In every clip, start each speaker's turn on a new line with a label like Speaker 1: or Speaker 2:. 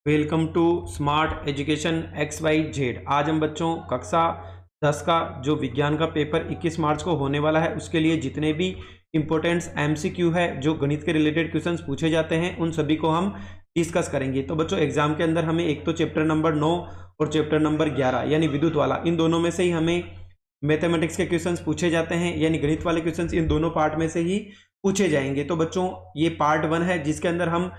Speaker 1: Welcome to smart education X Y Z. आज हम बच्चों कक्षा 10 का जो विज्ञान का पेपर 21 मार्च को होने वाला है उसके लिए जितने भी इम्पोर्टेंट्स एमसीक्यू है जो गणित के रिलेटेड क्वेश्चंस पूछे जाते हैं उन सभी को हम डिस्कस करेंगे। तो बच्चों एग्जाम के अंदर हमें एक तो चैप्टर नंबर 9 और चैप्टर नंबर 11 यानी विद्युत वाला, इन दोनों में से ही हमें मैथमेटिक्स के क्वेश्चंस पूछे जाते हैं, यानी गणित वाले क्वेश्चंस इन दोनों पार्ट में से ही पूछे जाएंगे। तो बच्चों ये पार्ट 1 है जिसके अंदर हम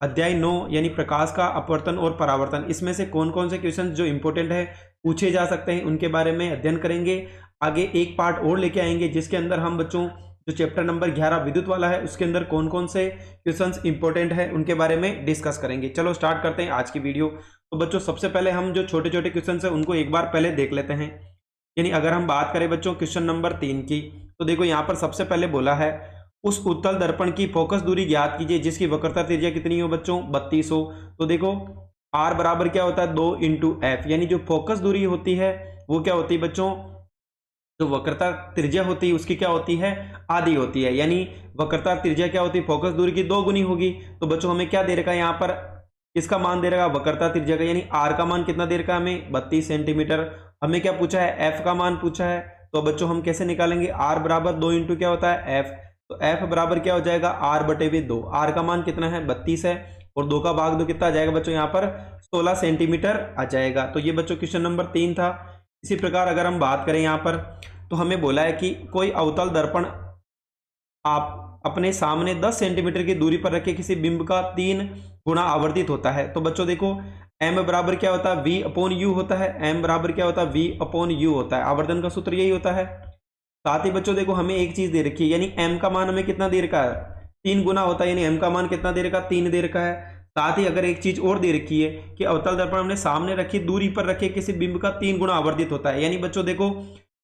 Speaker 1: अध्याय 9 यानी प्रकाश का अपवर्तन और परावर्तन, इसमें से कौन कौन से क्वेश्चन जो इंपॉर्टेंट है पूछे जा सकते हैं उनके बारे में अध्ययन करेंगे। आगे एक पार्ट और लेके आएंगे जिसके अंदर हम बच्चों जो चैप्टर नंबर 11 विद्युत वाला है उसके अंदर कौन कौन से क्वेश्चंस इंपॉर्टेंट है उनके बारे में डिस्कस करेंगे। चलो स्टार्ट करते हैं आज की वीडियो। तो बच्चों सबसे पहले हम जो छोटे छोटे क्वेश्चन है उनको एक बार पहले देख लेते हैं। यानी अगर हम बात करें बच्चों क्वेश्चन नंबर 3 की, तो देखो यहाँ पर सबसे पहले बोला है उस उत्तल दर्पण की फोकस दूरी ज्ञात कीजिए जिसकी वक्रता त्रिज्या कितनी हो बच्चों 32 हो। तो देखो R बराबर क्या होता है 2 इंटू एफ, यानी जो फोकस दूरी होती है वो क्या होती है बच्चों, जो वक्रता त्रिज्या होती है उसकी क्या होती है आधी होती है, यानी वक्रता त्रिज्या क्या होती है फोकस दूरी की 2 गुनी होगी। तो बच्चों हमें क्या दे रखा है यहाँ पर, इसका मान दे रखा वक्रता त्रिज्या का, यानी R का मान कितना दे रखा है हमें 32 सेंटीमीटर। हमें क्या पूछा है F का मान पूछा है। तो बच्चों हम कैसे निकालेंगे, R बराबर 2 इंटू क्या होता है F, तो F बराबर क्या हो जाएगा R बटे में 2। R का मान कितना है 32 है और 2 का भाग 2 कितना आ जाएगा बच्चों यहाँ पर 16 सेंटीमीटर आ जाएगा। तो ये बच्चों क्वेश्चन नंबर 3 था। इसी प्रकार अगर हम बात करें यहाँ पर, तो हमें बोला है कि कोई अवतल दर्पण आप अपने सामने 10 सेंटीमीटर की दूरी पर रखे किसी बिंब का 3 गुना आवर्तित होता है। तो बच्चों देखो m बराबर क्या होता है v अपॉन यू होता है, m बराबर क्या होता है v अपॉन यू होता है, आवर्तन का सूत्र यही होता है। साथ ही बच्चों देखो हमें एक चीज दे रखी है, यानी m का मान हमें कितना दे रखा है 3 गुना होता है, यानी m का मान कितना दे रखा है 3 दे रखा है। साथ ही अगर एक चीज और दे रखी है कि अवतल दर्पण हमने सामने रखी दूरी पर रखे किसी बिंब का 3 गुना आवर्तित होता है, यानी बच्चों देखो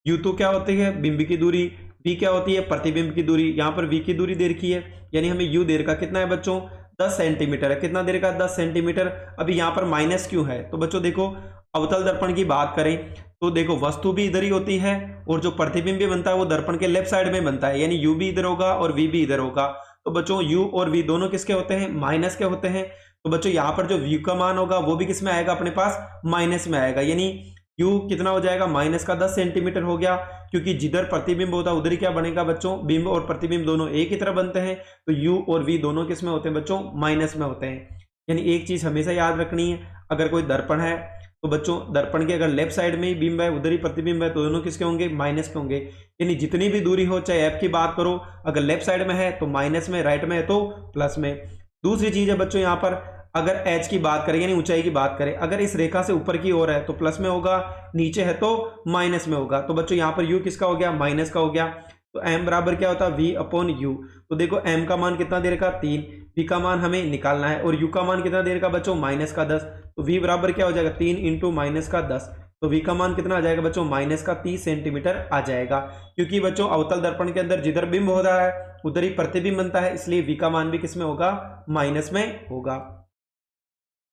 Speaker 1: u तो क्या होती है बिंब की दूरी, v क्या होती है प्रतिबिंब की दूरी, यहाँ पर v की दूरी दे रखी है, यानी हमें u दे रखा कितना है बच्चों 10 सेंटीमीटर है। कितना दे रखा 10 सेंटीमीटर। अभी यहाँ पर माइनस क्यों है, तो बच्चों देखो अवतल दर्पण की बात करें तो देखो वस्तु भी इधर ही होती है और जो प्रतिबिंब भी बनता है वो दर्पण के लेफ्ट साइड में बनता है, यानी u भी इधर होगा और v भी इधर होगा। तो बच्चों u और v दोनों किसके होते हैं माइनस के होते हैं। तो बच्चों यहाँ पर जो v का मान होगा वो भी किस में आएगा अपने पास माइनस में आएगा, यानी u कितना हो जाएगा माइनस का 10 सेंटीमीटर हो गया, क्योंकि जिधर प्रतिबिंब होता है उधर ही क्या बनेगा बच्चों बिंब और प्रतिबिंब दोनों एक ही तरह बनते हैं। तो u और v दोनों किस में होते हैं बच्चों माइनस में होते हैं। यानी एक चीज हमेशा याद रखनी है, अगर कोई दर्पण है तो बच्चों दर्पण के अगर लेफ्ट साइड में ही बिंब है उधर ही प्रतिबिंब है तो दोनों किसके होंगे माइनस के होंगे। यानी जितनी भी दूरी हो, चाहे f की बात करो, अगर लेफ्ट साइड में है तो माइनस में, राइट में है तो प्लस में। दूसरी चीज है बच्चों यहाँ पर अगर h की बात करें यानी ऊंचाई की बात करें, अगर इस रेखा से ऊपर की ओर है तो प्लस में होगा, नीचे है तो माइनस में होगा। तो बच्चों यहाँ पर u किसका हो गया माइनस का हो गया। तो m बराबर क्या होता है v अपॉन यू। तो देखो m का मान कितना दे रखा 3, v का मान हमें निकालना है और u का मान कितना दे रखा बच्चों माइनस का 10। तो v बराबर क्या हो जाएगा 3 इंटू माइनस का 10। तो v का मान कितना आ जाएगा बच्चों माइनस का 30 सेंटीमीटर आ जाएगा, क्योंकि बच्चों अवतल दर्पण के अंदर जिधर बिंब हो रहा है उधर ही प्रतिबिंब बनता है, इसलिए v का मान भी किसमें होगा माइनस में होगा।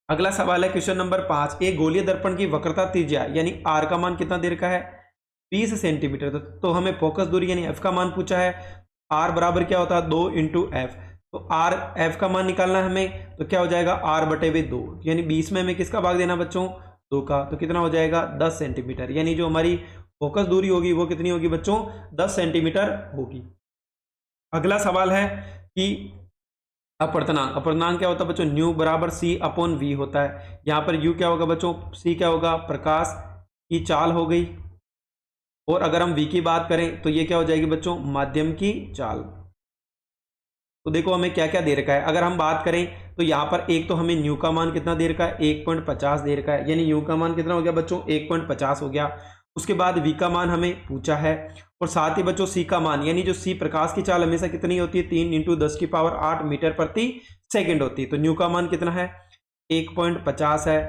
Speaker 1: अगला सवाल है क्वेश्चन नंबर 5, एक गोलीय दर्पण की वक्रता त्रिज्या यानी r का मान कितना दे रखा है 20 सेंटीमीटर। तो हमें फोकस दूरी यानी f का मान पूछा है, r बराबर क्या होता है 2 इंटू एफ। तो r f का मान निकालना है हमें, तो क्या हो जाएगा r बटे में 2, यानी 20 में हमें किसका भाग देना बच्चों 2 का, तो कितना हो जाएगा 10 सेंटीमीटर। यानी जो हमारी फोकस दूरी होगी वो कितनी होगी बच्चों 10 सेंटीमीटर होगी। अगला सवाल है कि अपवर्तनांक, अपवर्तनांक क्या होता है बच्चों न्यू बराबर c अपॉन v होता है। यहाँ पर u क्या होगा बच्चों c क्या होगा प्रकाश की चाल हो गई, और अगर हम v की बात करें तो ये क्या हो जाएगी बच्चों माध्यम की चाल। तो देखो हमें क्या क्या दे रखा है, अगर हम बात करें तो यहाँ पर एक तो हमें न्यू का मान कितना दे रखा है 1.50 दे रखा है, यानी u का मान कितना हो गया बच्चों 1.50 हो गया। उसके बाद v का मान हमें पूछा है, और साथ ही बच्चों c का मान, यानी जो c प्रकाश की चाल हमेशा कितनी होती है 3 इंटू 10 की पावर 8 मीटर प्रति सेकेंड होती है। तो न्यू का मान कितना है 1.50 है,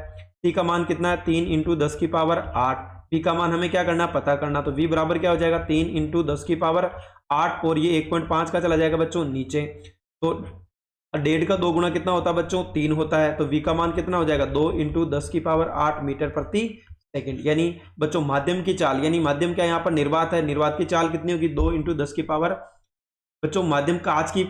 Speaker 1: c का मान कितना है 3 इंटू 10 की पावर 8, v का मान हमें क्या करना पता करना। तो v बराबर क्या हो जाएगा 3 इंटू 10 की पावर 8, और ये 1.5 का चला जाएगा बच्चों नीचे। तो 1.5 का 2 गुना कितना होता है बच्चों 3 होता है। तो v का मान कितना हो जाएगा 2 इंटू 10 की पावर 8 मीटर प्रति सेकेंड। यानी बच्चों माध्यम की चाल, यानी माध्यम क्या यहाँ पर निर्वात है, निर्वात की चाल कितनी होगी 2 इंटू 10 की पावर बच्चों माध्यम कांच की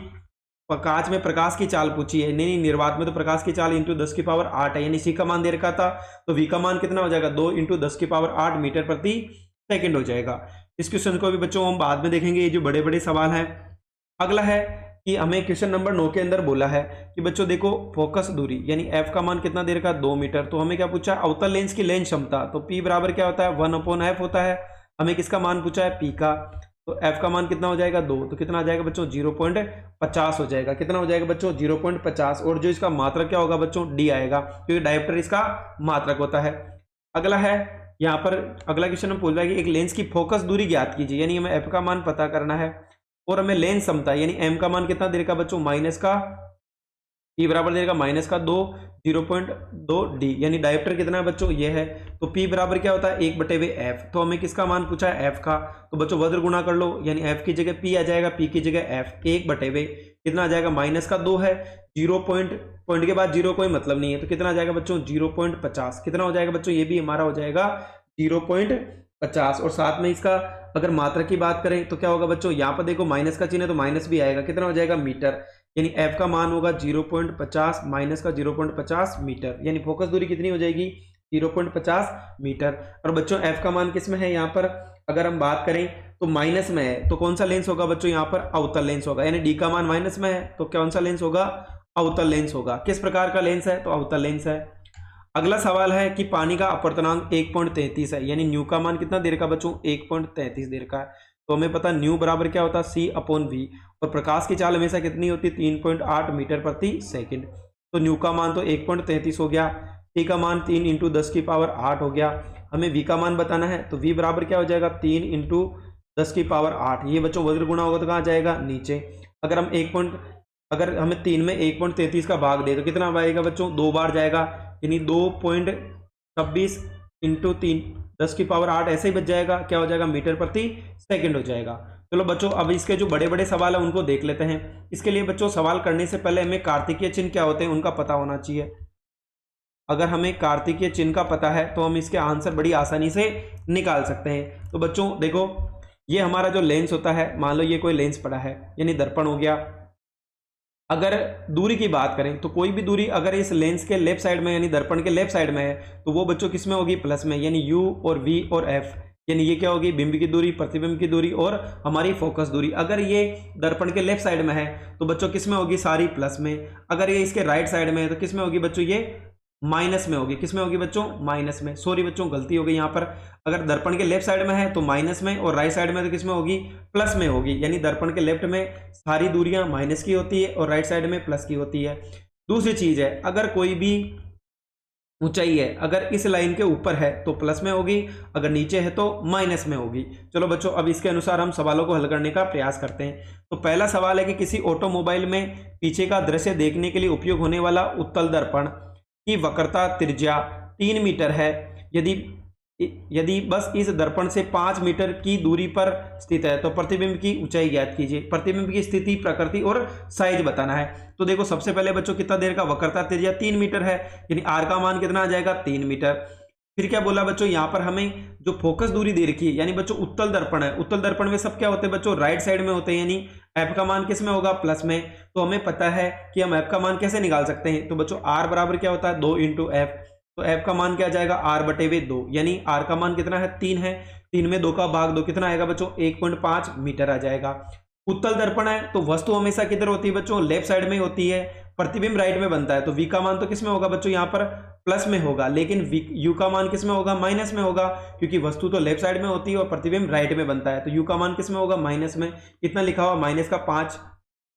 Speaker 1: कांच में प्रकाश की चाल पूछी है, नहीं निर्वात में तो प्रकाश की चाल इंटू 10 की पावर 8 है, यानी सी का मान दे रखा था, तो वी का मान कितना हो जाएगा 2 इंटू 10 की पावर 8 मीटर प्रति सेकंड हो जाएगा। इस क्वेश्चन को भी बच्चों हम बाद में देखेंगे, ये जो बड़े बड़े सवाल हैं। अगला है कि हमें क्वेश्चन नंबर 9 के अंदर बोला है कि बच्चों देखो फोकस दूरी यानी एफ का मान कितना दे रखा है 2 मीटर, तो हमें क्या पूछा है अवतल लेंस की लेंस क्षमता, तो पी बराबर क्या होता है 1/f होता है। हमें किसका मान पूछा है पी का, तो एफ का मान कितना हो जाएगा 2, तो कितना आ जाएगा बच्चों 0.50 हो जाएगा, कितना हो जाएगा बच्चों 0.50, और जो इसका मात्रक क्या होगा बच्चों डी आएगा, क्योंकि डायोप्टर इसका मात्रक होता है। अगला है यहाँ पर अगला क्वेश्चन में पूछ रहा है कि एक लेंस की फोकस दूरी ज्ञात कीजिए, यानी हमें एफ का मान पता करना है और हमें लेंस क्षमता यानी एम का मान कितना दे रखा बच्चों माइनस का पी बराबर दे रखा माइनस का 2 0.2 डी, यानी डायोप्टर कितना है बच्चों ये है, तो पी बराबर क्या होता है 1/एफ, तो हमें किसका मान पूछा है एफ का, तो बच्चों वज्र गुणा कर लो, यानी एफ की जगह पी आ जाएगा, पी की जगह एफ, 1/वे कितना आ जाएगा माइनस का 2 है, 0 पॉइंट के बाद 0 कोई मतलब नहीं है, तो कितना आ जाएगा बच्चों 0.50, कितना हो जाएगा बच्चों ये भी हमारा हो जाएगा 0.50, और साथ में इसका अगर मात्रा की बात करें तो क्या होगा बच्चों यहाँ पर देखो माइनस का चिन्ह है तो माइनस भी आएगा, कितना हो जाएगा मीटर, यानी f का मान होगा 0.50 माइनस का 0.50 मीटर, यानी फोकस दूरी कितनी हो जाएगी 0.50 मीटर। और बच्चों f का मान किस में है, यहाँ पर अगर हम बात करें तो माइनस में है, तो कौन सा लेंस होगा बच्चों यहाँ पर अवतल लेंस होगा, यानी d का मान माइनस में है तो कौन सा लेंस होगा अवतल लेंस होगा। किस प्रकार का लेंस है, तो अवतल लेंस है। अगला सवाल है कि पानी का अपवर्तनांक 1.33 है, यानी न्यू का मान कितना दे रखा बच्चों 1.33 दे रखा है, तो हमें पता न्यू बराबर क्या होता है C/V, और प्रकाश की चाल हमेशा कितनी होती है 3.8 मीटर प्रति सेकंड, तो न्यू का मान तो 1.33 हो गया, टी का मान 3 इंटू 10 की पावर 8 हो गया। हमें वी का मान बताना है, तो वी बराबर क्या हो जाएगा 3 इंटू 10 की पावर 8, ये बच्चों वज्र गुणा होगा तो कहाँ जाएगा नीचे। अगर हम अगर हमें 3 में 1.33 का भाग दे तो कितना आएगा बच्चों 2 बार जाएगा, यानी 2.26 इंटू 3 10 की पावर 8 ऐसे ही बच जाएगा, क्या हो जाएगा मीटर प्रति सेकंड हो जाएगा। चलो बच्चों अब इसके जो बड़े बड़े सवाल है उनको देख लेते हैं। इसके लिए बच्चों सवाल करने से पहले हमें कार्तिकीय चिन्ह क्या होते हैं उनका पता होना चाहिए। अगर हमें कार्तिकीय चिन्ह का पता है तो हम इसके आंसर बड़ी आसानी से निकाल सकते हैं। तो बच्चों देखो ये हमारा जो लेंस होता है, मान लो ये कोई लेंस पड़ा है यानी दर्पण हो गया। अगर दूरी की बात करें तो कोई भी दूरी अगर इस लेंस के लेफ्ट साइड में यानी दर्पण के लेफ्ट साइड में है तो वो बच्चों किस में होगी प्लस में, यानी u और v और f, यानी ये क्या होगी बिंब की दूरी, प्रतिबिंब की दूरी और हमारी फोकस दूरी। अगर ये दर्पण के लेफ्ट साइड में है तो बच्चों किस में होगी सारी प्लस में, अगर ये इसके राइट साइड में है तो किस में होगी बच्चों ये माइनस में होगी, किस में होगी बच्चों माइनस में। सॉरी बच्चों गलती हो गई यहाँ पर, अगर दर्पण के लेफ्ट साइड में है तो माइनस में और राइट साइड में तो किस में होगी प्लस में होगी, यानी दर्पण के लेफ्ट में सारी दूरियां माइनस की होती है और राइट साइड में प्लस की होती है। दूसरी चीज है अगर कोई भी ऊंचाई है अगर इस लाइन के ऊपर है तो प्लस में होगी, अगर नीचे है तो माइनस में होगी। चलो बच्चों अब इसके अनुसार हम सवालों को हल करने का प्रयास करते हैं। तो पहला सवाल है कि किसी ऑटोमोबाइल में पीछे का दृश्य देखने के लिए उपयोग होने वाला उत्तल दर्पण की वक्रता त्रिज्या 3 मीटर है, यदि बस इस दर्पण से 5 मीटर की दूरी पर स्थित है तो प्रतिबिंब की ऊंचाई ज्ञात कीजिए। प्रतिबिंब की स्थिति, प्रकृति और साइज बताना है। तो देखो सबसे पहले बच्चों कितना देर का वक्रता त्रिज्या 3 मीटर है, यानी आर का मान कितना आ जाएगा 3 मीटर। फिर क्या बोला बच्चों यहाँ पर हमें जो फोकस दूरी दे रखी है, यानी बच्चों उत्तल दर्पण है, उत्तल दर्पण में सब क्या होते हैं बच्चों राइट साइड में होते हैं, यानी एफ का मान किस में होगा प्लस में। तो हमें पता है कि हम एफ का मान कैसे निकाल सकते हैं, तो बच्चों आर बराबर क्या होता है 2 इंटू एफ, तो f का मान क्या आ जाएगा r/2, यानी r का मान कितना है 3 है, 3 में 2 का भाग 2 कितना आएगा बच्चों 1.5 मीटर आ जाएगा। उत्तल दर्पण है तो वस्तु हमेशा किधर होती है बच्चों लेफ्ट साइड में होती है, प्रतिबिंब राइट में बनता है, तो v का मान तो किस में होगा बच्चों यहाँ पर प्लस में होगा, लेकिन u का मान किस में होगा माइनस में होगा, क्योंकि वस्तु तो लेफ्ट साइड में होती है और प्रतिबिंब राइट में बनता है, तो u का मान किस में होगा माइनस में। कितना लिखा हुआ माइनस का 5,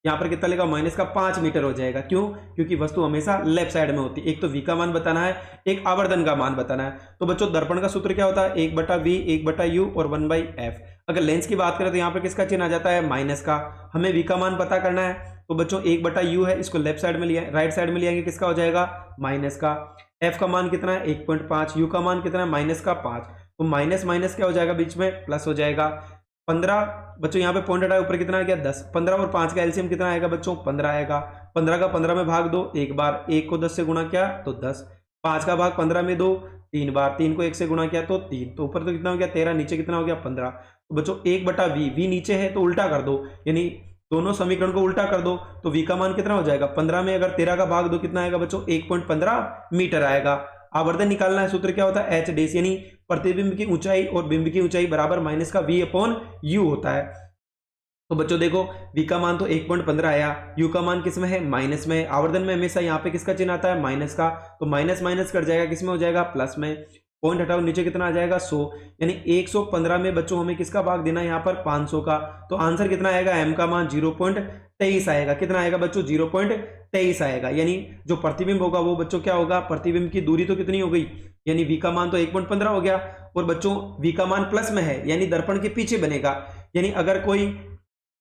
Speaker 1: यहाँ पर कितना लिखा माइनस का 5 मीटर हो जाएगा, क्यों क्योंकि वस्तु हमेशा लेफ्ट साइड में होती है। एक तो v का मान बताना है, एक आवर्धन का मान बताना है। तो बच्चों दर्पण का सूत्र क्या होता है 1/v 1/u और 1/f। अगर लेंस की बात करें तो यहाँ पर किसका चिन्ह आ जाता है माइनस का। हमें v का मान पता करना है, तो बच्चों 1/u है, इसको लेफ्ट साइड में लिया, राइट साइड में लियाएंगे किसका हो जाएगा माइनस का। f का मान कितना है 1.5, u का मान कितना है माइनस का 5, तो माइनस माइनस क्या हो जाएगा बीच में प्लस हो जाएगा। 15 बच्चों यहाँ पे पॉइंट हटाया, ऊपर कितना आ गया 10, 15 और 5 का एलसीएम कितना आएगा बच्चों 15 आएगा। 15 का 15 में भाग दो एक बार, 1 को 10 से गुणा किया तो 10, 5 का भाग 15 में दो 3 बार, 3 को 1 से गुणा किया तो 3, तो ऊपर तो कितना हो गया 13, नीचे कितना हो गया 15। तो बच्चों 1/v, v नीचे है तो उल्टा कर दो, यानी दोनों समीकरण को उल्टा कर दो तो v का मान कितना हो जाएगा 15 में अगर 13 का भाग दो कितना आएगा बच्चों 1.15 मीटर आएगा। आवर्धन निकालना है, सूत्र क्या होता है h डैश, यानी प्रतिबिंब की ऊंचाई और बिंब की ऊंचाई बराबर माइनस का v अपॉन u होता है। तो बच्चों देखो v का मान तो 1.15 आया, u का मान किस में है माइनस में। आवर्धन में हमेशा यहाँ पे किसका चिन्ह आता है माइनस का, तो माइनस माइनस कट जाएगा, किस में हो जाएगा प्लस में। पॉइंट हटाओ, नीचे कितना आ जाएगा 100, यानी 115 में बच्चों हमें किसका भाग देना है यहाँ पर 500 का। तो आंसर कितना आएगा, m का मान 0.23 आएगा। कितना आएगा बच्चों 0.23 आएगा, यानी जो प्रतिबिंब होगा वो बच्चों क्या होगा, प्रतिबिंब की दूरी तो कितनी हो गई, यानी v का मान तो 1.15 हो गया, और बच्चों v का मान प्लस में है यानी दर्पण के पीछे बनेगा। यानी अगर कोई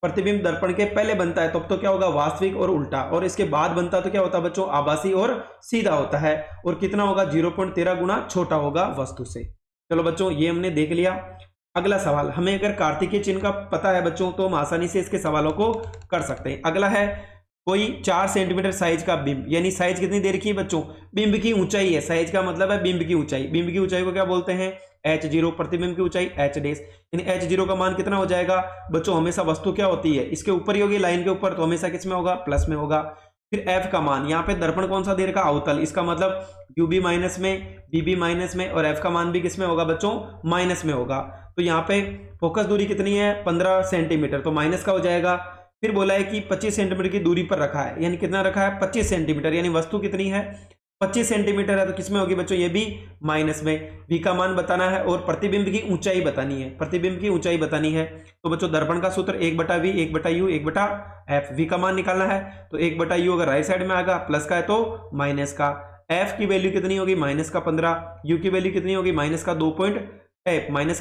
Speaker 1: प्रतिबिंब दर्पण के पहले बनता है तब तो क्या होगा वास्तविक और उल्टा, और इसके बाद बनता तो क्या होता है बच्चों आभासी और सीधा होता है। और कितना होगा 0.13 गुना छोटा होगा वस्तु से। चलो बच्चों ये हमने देख लिया। अगला सवाल, हमें अगर कार्तिकीय चिन्ह का पता है बच्चों तो हम आसानी से इसके सवालों को कर सकते हैं। अगला है कोई 4 सेंटीमीटर साइज का बिंब, यानी साइज कितनी दे रखी है बच्चों, बिंब की ऊंचाई है, साइज का मतलब है बिंब की ऊंचाई। बिंब की ऊंचाई को क्या बोलते हैं h0, प्रतिबिंब की ऊंचाई h डैश, यानी h0 का मान कितना हो जाएगा बच्चों, हमेशा वस्तु क्या होती है इसके ऊपर ही होगी लाइन के ऊपर, तो हमेशा किस में होगा प्लस में होगा। फिर f का मान, यहाँ पे दर्पण कौन सा दे रखा अवतल, इसका मतलब ub माइनस में, bb माइनस में, और f का मान भी किस में होगा बच्चों माइनस में होगा। तो यहाँ पे फोकस दूरी कितनी है 15 सेंटीमीटर, तो माइनस का हो जाएगा। फिर बोला है कि 25 सेंटीमीटर की दूरी पर रखा है, यानी कितना रखा है 25 सेंटीमीटर, यानी वस्तु कितनी है 25 सेंटीमीटर है, तो किसमें होगी बच्चों ये भी माइनस में। v का मान बताना है और प्रतिबिंब की ऊंचाई बतानी है, प्रतिबिंब की ऊंचाई बतानी है। तो बच्चों दर्पण का सूत्र 1/v 1/u 1/f, v का मान निकालना है तो 1/u अगर राइट साइड में आएगा प्लस का है तो माइनस का, f की वैल्यू कितनी होगी माइनस का 15, u की वैल्यू कितनी होगी माइनस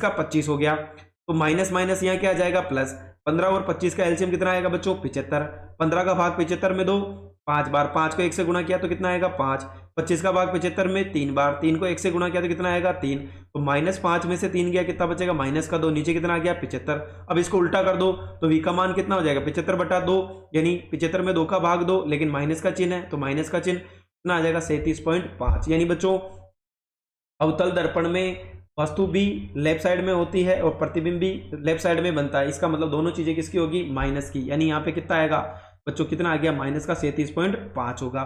Speaker 1: का 25 हो गया। तो माइनस माइनस यहाँ क्या आ जाएगा प्लस, 15 और 25 का एलसीएम कितना आएगा बच्चों 75। 15 का भाग 75 में दो 5 बार, 5 को 1 से गुणा किया तो कितना आएगा 5। 25 का भाग 75 में 3 बार, 3 को 1 से गुणा किया तो कितना आएगा 3। तो -5 में से 3 गया कितना बचेगा माइनस का 2, नीचे कितना आ गया 75। अब इसको उल्टा कर दो तो v का मान कितना हो जाएगा 75/2, यानी 75 में 2 का भाग दो, लेकिन माइनस का चिन्ह है तो माइनस का चिन्ह कितना आ जाएगा 37.5। यानी बच्चों अवतल दर्पण में वस्तु भी लेफ्ट साइड में होती है और प्रतिबिंब भी लेफ्ट साइड में बनता है, इसका मतलब दोनों चीजें किसकी होगी माइनस की, यानी यहाँ पे कितना आएगा बच्चों कितना आ गया माइनस का 37.5 होगा।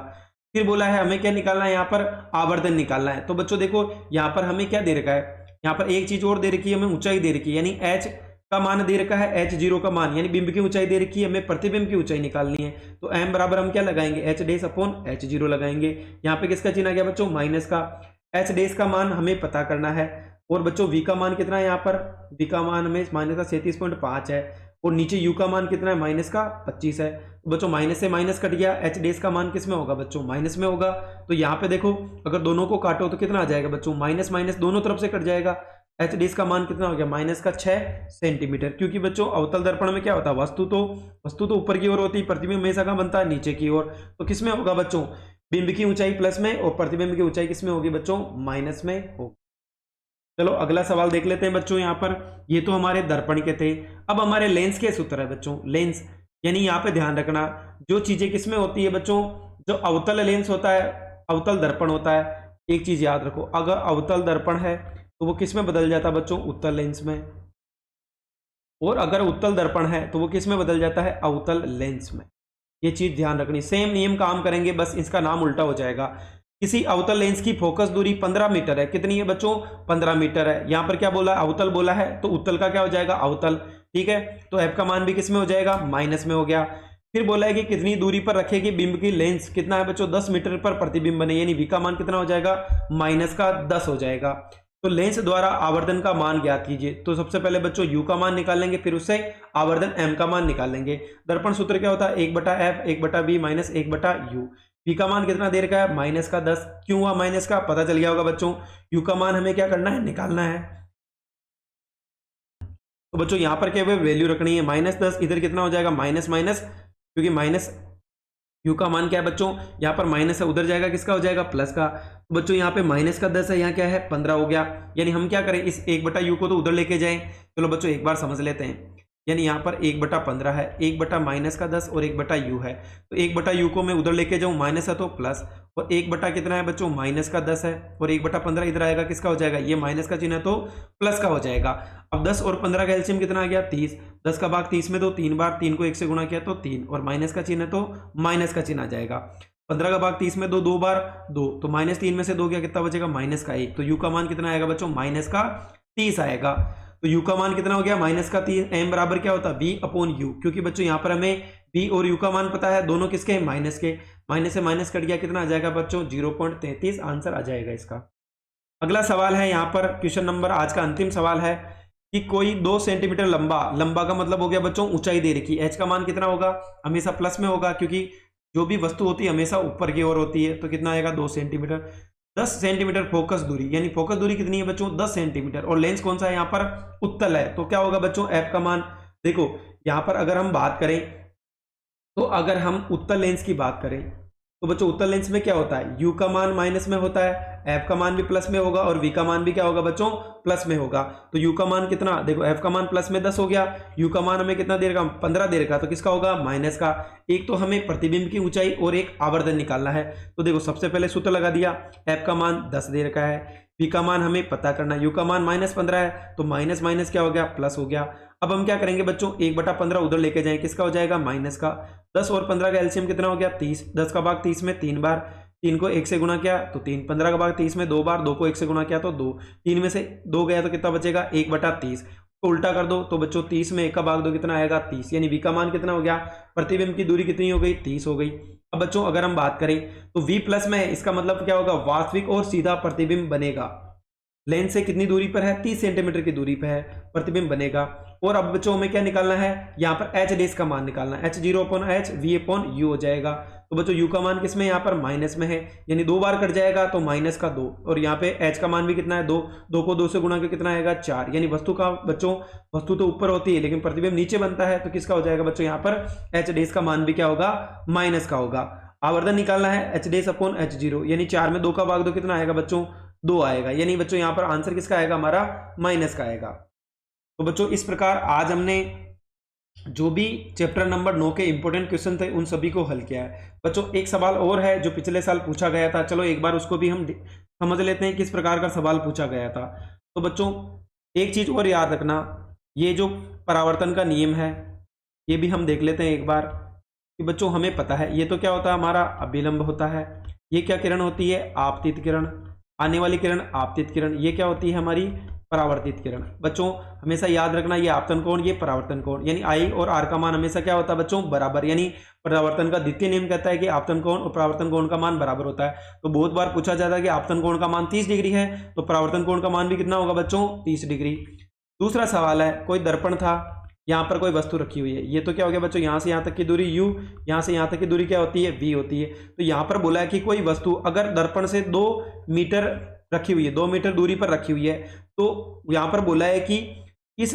Speaker 1: फिर बोला है हमें क्या निकालना है, यहाँ पर आवर्धन निकालना है। तो बच्चों देखो यहाँ पर हमें क्या दे रखा है, यहाँ पर एक चीज और दे रखी है, हमें ऊंचाई दे रखी है, यानी h का मान दे रखा है h0 का मान, यानी बिंब की ऊंचाई दे रखी है, हमें प्रतिबिंब की ऊंचाई निकालनी है। तो m बराबर हम क्या लगाएंगे h डैश अपॉन h0 लगाएंगे। यहाँ पे किसका चिन्ह आ गया बच्चों माइनस का, h डैश का मान हमें पता करना है, और बच्चों v का मान कितना है, यहाँ पर v का मान हमें माइनस का 37.5 है, और नीचे u का मान कितना है माइनस का 25 है। तो बच्चों माइनस से माइनस कट गया, h डैश का मान किस में होगा बच्चों माइनस में होगा। तो यहाँ पे देखो अगर दोनों को काटो तो कितना आ जाएगा बच्चों माइनस माइनस दोनों तरफ से कट जाएगा। h डैश का मान कितना हो गया माइनस का 6 सेंटीमीटर, क्योंकि बच्चों अवतल दर्पण में क्या होता है वस्तु तो ऊपर की ओर होती है, प्रतिबिंब हमेशा कहाँ बनता है नीचे की ओर। तो किस में होगा बच्चों बिंब की ऊंचाई प्लस में और प्रतिबिंब की ऊंचाई किस में होगी बच्चों माइनस में होगी। चलो अगला सवाल देख लेते हैं बच्चों। यहाँ पर ये तो हमारे दर्पण के थे, अब हमारे लेंस के सूत्र है बच्चों। लेंस यानी यहाँ पे ध्यान रखना जो चीजें किसमें होती है बच्चों, जो अवतल लेंस होता है अवतल दर्पण होता है, एक चीज याद रखो अगर अवतल दर्पण है तो वो किस में बदल जाता है बच्चों उत्तल लेंस में, और अगर उत्तल दर्पण है तो वो किस में बदल जाता है अवतल लेंस में। ये चीज ध्यान रखनी, सेम नियम काम करेंगे बस इसका नाम उल्टा हो जाएगा। किसी अवतल लेंस की फोकस दूरी 15 मीटर है, कितनी है बच्चों 15 मीटर है। यहाँ पर क्या बोला अवतल बोला है तो उत्तल का क्या हो जाएगा अवतल, ठीक है। तो f का मान भी किस में हो जाएगा माइनस में हो गया। फिर बोला है कि कितनी दूरी पर रखेगी बिंब की लेंस, कितना है बच्चों 10 मीटर पर प्रतिबिंब बने, यानी v का मान कितना हो जाएगा माइनस का 10 हो जाएगा। तो लेंस द्वारा आवर्धन का मान ज्ञात कीजिए। तो सबसे पहले बच्चों u का मान निकालेंगे, फिर उससे आवर्धन m का मान निकालेंगे। दर्पण सूत्र क्या होता है 1/f 1/b minus 1/u। v का मान कितना दे रखा है माइनस का 10, क्यों हुआ माइनस का पता चल गया होगा बच्चों। u का मान हमें क्या करना है निकालना है, तो बच्चों यहाँ पर क्या वैल्यू रखनी है -10, इधर कितना हो जाएगा माइनस माइनस, क्योंकि माइनस u का मान क्या है बच्चों यहाँ पर माइनस है, उधर जाएगा किसका हो जाएगा प्लस का। तो बच्चों यहाँ पे माइनस का 10 है, यहाँ क्या है 15 हो गया, यानी हम क्या करें इस 1/u को तो उधर लेके जाएं। चलो बच्चों एक बार समझ लेते हैं। यानी यहाँ पर 1/15 है, 1/-10 और 1/u है। तो 1/u को मैं उधर लेके जाऊँ, माइनस है तो प्लस, और 1 कितना है बच्चों, -10 है, और 1/15 इधर आएगा, किसका हो जाएगा, ये माइनस का चिन्ह है तो प्लस का हो जाएगा। अब 10 और 15 का एलसीएम कितना आ गया, 30, 10 का भाग 30 में दो 3 बार, 3 को 1 से गुणा किया तो 3, और माइनस का चिन्ह है तो माइनस का चिन्ह आ जाएगा। 15 का भाग 30 में दो 2 बार 2, तो -3 में से 2 गया, कितना बचेगा, -1। तो यू का मान कितना आएगा बच्चों, -30 आएगा। तो u का मान कितना हो गया, -30। m बराबर क्या होता है, v/u, क्योंकि बच्चों यहाँ पर हमें v और u का मान पता है, दोनों किसके हैं, माइनस के। माइनस से माइनस कट गया, कितना आ जाएगा बच्चों, 0.33 आंसर आ जाएगा इसका। अगला सवाल है यहाँ पर, क्वेश्चन नंबर आज का अंतिम सवाल है कि कोई 2 सेंटीमीटर लंबा का मतलब हो गया बच्चों ऊंचाई दे रखी है, h का मान कितना होगा, हमेशा प्लस में होगा, क्योंकि जो भी वस्तु होती है हमेशा ऊपर की ओर होती है। तो कितना आएगा, 2 सेंटीमीटर। 10 सेंटीमीटर फोकस दूरी, यानी फोकस दूरी कितनी है बच्चों, 10 सेंटीमीटर, और लेंस कौन सा है यहाँ पर, उत्तल है। तो क्या होगा बच्चों, f का मान, देखो यहाँ पर अगर हम बात करें, तो अगर हम उत्तल लेंस की बात करें तो बच्चों उत्तल लेंस में क्या होता है, u का मान माइनस में होता है, f का मान भी प्लस में होगा, और v का मान भी क्या होगा बच्चों, प्लस में होगा। तो u का मान कितना, देखो f का मान प्लस में 10 हो गया, u का मान हमें कितना दे रखा, 15 दे रखा, तो किसका होगा, माइनस का। एक तो हमें प्रतिबिंब की ऊंचाई और एक आवर्धन निकालना है। तो देखो सबसे पहले सूत्र लगा दिया, f का मान 10 दे रखा है, v का मान हमें पता करना, u का मान -15 है, तो माइनस माइनस क्या हो गया, प्लस हो गया। अब हम क्या करेंगे बच्चों, 1/15 उधर लेके जाएं, किसका हो जाएगा, माइनस का। 10 और 15 का एलसीएम कितना हो गया, 30, 10 का भाग 30 में 3 बार, 3 को 1 से गुणा किया तो 3, 15 का भाग 30 में 2 बार, 2 को 1 से गुणा किया तो 2, 3 में से 2 गया तो कितना बचेगा, 1/30। तो उल्टा कर दो, तो बच्चों 30 में 1 का भाग 2 कितना आएगा, 30, यानी v का मान कितना हो गया, प्रतिबिंब की दूरी कितनी हो गई, 30 हो गई। अब बच्चों अगर हम बात करें तो v प्लस में है, इसका मतलब क्या होगा, वास्तविक और सीधा प्रतिबिंब बनेगा। लेंस से कितनी दूरी पर है, 30 सेंटीमीटर की दूरी पर है, प्रतिबिंब बनेगा। और अब बच्चों हमें क्या निकालना है, यहाँ पर h डैश का मान निकालना है, h0/h v/u हो जाएगा। तो बच्चों u का मान किसमें, यहाँ पर माइनस में है, यानी 2 बार कट जाएगा तो माइनस का 2, और यहाँ पे h का मान भी कितना है, 2, 2 को 2 से गुणा के कितना आएगा, 4, यानी वस्तु का बच्चों, वस्तु तो ऊपर होती है लेकिन प्रतिबिंब नीचे बनता है, तो किसका हो जाएगा बच्चों, यहाँ पर h डैश का मान भी क्या होगा, माइनस का होगा। आवर्धन निकालना है, h/h0, यानी 4 में 2 का भाग 2 कितना आएगा बच्चों, 2 आएगा, यानी बच्चों यहाँ पर आंसर किसका आएगा, हमारा माइनस का आएगा। तो बच्चों इस प्रकार आज हमने जो भी चैप्टर नंबर 9 के इंपॉर्टेंट क्वेश्चन थे उन सभी को हल किया है। बच्चों एक सवाल और है जो पिछले साल पूछा गया था, चलो एक बार उसको भी हम समझ लेते हैं किस प्रकार का सवाल पूछा गया था। तो बच्चों एक चीज और याद रखना, ये जो परावर्तन का नियम है ये भी हम देख लेते हैं एक बार कि बच्चों हमें पता है ये तो क्या होता है, हमारा अभिलंब होता है, ये क्या किरण होती है, आपतित किरण, आने वाली किरण आपतित किरण, ये क्या होती है, हमारी परावर्तित किरण। बच्चों हमेशा याद रखना ये आपतन कोण ये परावर्तन कोण, यानी आई और आर का मान हमेशा क्या होता है बच्चों, बराबर, यानी परावर्तन का द्वितीय नियम कहता है कि आपतन कोण और परावर्तन कोण का मान बराबर होता है। तो बहुत बार पूछा जाता है कि आपतन कोण का मान 30 डिग्री है तो परावर्तन कोण का मान भी कितना होगा बच्चों, 30 डिग्री। दूसरा सवाल है, कोई दर्पण था, यहाँ पर कोई वस्तु रखी हुई है, ये तो क्या हो गया बच्चों, यहाँ से यहाँ तक की दूरी u, यहाँ से यहाँ तक की दूरी क्या होती है, v होती है। तो यहाँ पर बोला है कि कोई वस्तु अगर दर्पण से 2 मीटर रखी हुई है, 2 मीटर दूरी पर रखी हुई है, तो यहाँ पर बोला है कि इस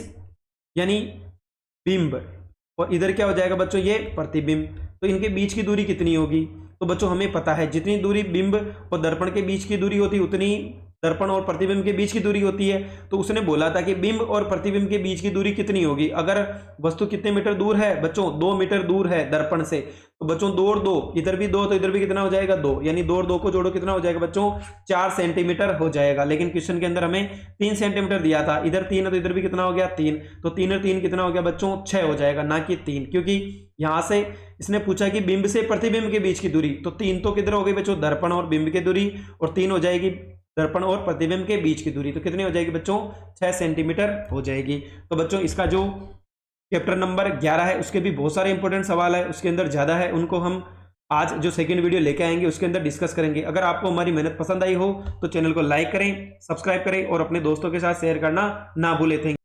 Speaker 1: यानी बिंब और इधर क्या हो जाएगा बच्चों, ये प्रतिबिंब, तो इनके बीच की दूरी कितनी होगी। तो बच्चों हमें पता है जितनी दूरी बिंब और दर्पण के बीच की दूरी होती है उतनी दर्पण और प्रतिबिंब के बीच की दूरी होती है। तो उसने बोला था कि बिंब और प्रतिबिंब के बीच की दूरी कितनी होगी, अगर वस्तु कितने मीटर दूर है बच्चों, 2 मीटर दूर है दर्पण से, तो बच्चों 2 और 2 इधर भी 2 तो इधर भी कितना हो जाएगा 2, यानी 2 और 2 को जोड़ो कितना हो जाएगा बच्चों, 4 सेंटीमीटर हो जाएगा। लेकिन क्वेश्चन के अंदर हमें 3 सेंटीमीटर दिया था, इधर 3 है तो इधर भी कितना हो गया 3, तो 3 और 3 कितना हो गया बच्चों 6 हो जाएगा, ना कि 3, क्योंकि यहाँ से इसने पूछा कि बिंब से प्रतिबिंब के बीच की दूरी, तो 3 तो किधर हो गई बच्चों, दर्पण और बिंब की दूरी, और 3 हो जाएगी दर्पण और प्रतिबिंब के बीच की दूरी, तो कितनी हो जाएगी बच्चों 6 सेंटीमीटर हो जाएगी। तो बच्चों इसका जो चैप्टर नंबर 11 है उसके भी बहुत सारे इंपॉर्टेंट सवाल है, उसके अंदर ज़्यादा है, उनको हम आज जो सेकंड वीडियो लेके आएंगे उसके अंदर डिस्कस करेंगे। अगर आपको हमारी मेहनत पसंद आई हो तो चैनल को लाइक करें, सब्सक्राइब करें और अपने दोस्तों के साथ शेयर करना ना भूलें।